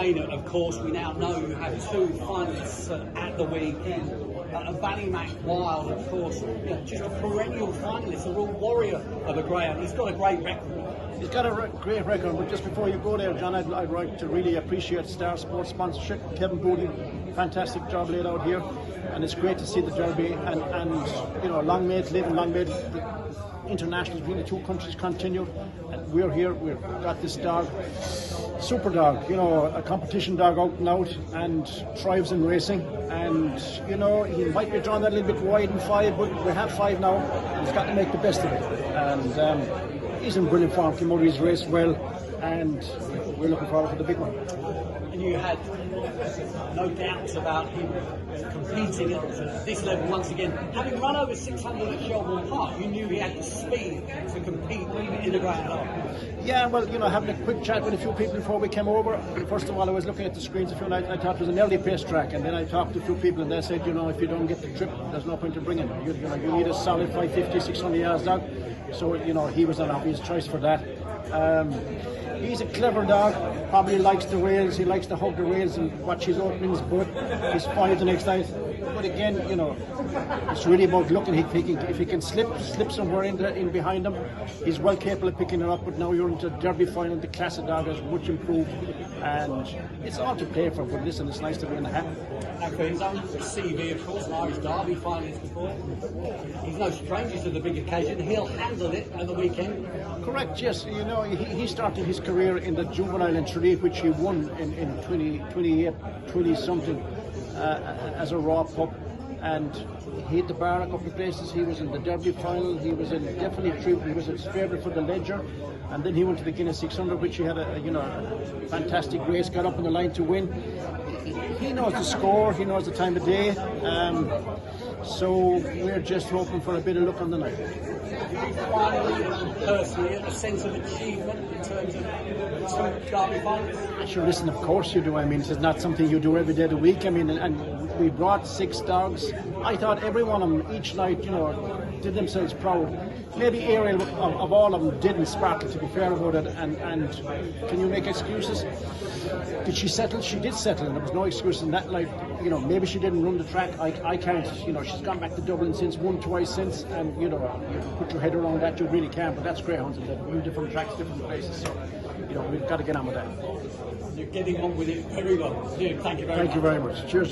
campaigner, of course. We now know you have two finalists at the weekend. Ballymac Wild, of course, just a perennial finalist, a real warrior of a Greyhound. He's got a great record. He's got a great record, but just before you go there, John, I'd like to really appreciate Star Sports sponsorship. Kevin Booty, fantastic job laid out here, and it's great to see the Derby and long may it live and long may the internationals between the two countries continue. And we're here, we've got this dog, super dog, a competition dog out and out, and thrives in racing. And he might be drawn that a little bit wide in 5, but we have 5 now, and he's got to make the best of it. And he's in brilliant form, came out, he's raced well, and we're looking forward to the big one. And you had no doubts about him competing at this level once again. Having run over 600 at Shelbourne Park, you knew he had the speed to compete in the Greyhound. Yeah, well, having a quick chat with a few people before we came over. First of all, I was looking at the screens a few nights. I thought it was an early pace track, and then I talked to a few people, and they said, if you don't get the trip, there's no point in bringing him. You need a solid 550, 600 yards dog. So, he was an obvious choice for that. He's a clever dog, probably likes the rails, he likes to hug the rails and watch his openings, but he's fine the next night. But again, it's really about looking. If he can slip somewhere in behind him, he's well capable of picking it up. But now you're into the Derby final, the class of dog has much improved, and it's all to play for. But listen, it's nice to be in the hat. And for his own CV, of course, an Irish Derby finalist before. He's no stranger to the big occasion. He'll handle it at the weekend. Correct, yes. He started his career in the juvenile in Tralee, which he won in 20 something as a raw pup, and he hit the bar a couple of places. He was in the Derby final. He was in definitely he was his favourite for the Ledger, and then he went to the Guinness 600, which he had a fantastic race, got up on the line to win. He knows the score, he knows the time of day, so we're just hoping for a bit of luck on the night. Finally, personally, a sense of achievement in terms of two Derby finals? Sure, listen, of course you do. It's not something you do every day of the week. And we brought 6 dogs. I thought every one of them each night, did themselves proud. Maybe Ariel of all of them didn't sparkle, to be fair about it. And can you make excuses? Did she settle? She did settle, and there was no excuse in that. Maybe she didn't run the track. I can't. She's gone back to Dublin since, won twice since, and you put your head around that, you really can't. But that's Greyhounds, and different tracks, different places. So we've got to get on with that. You're getting on with it very well. Thank you very much. Thank you very much. Cheers.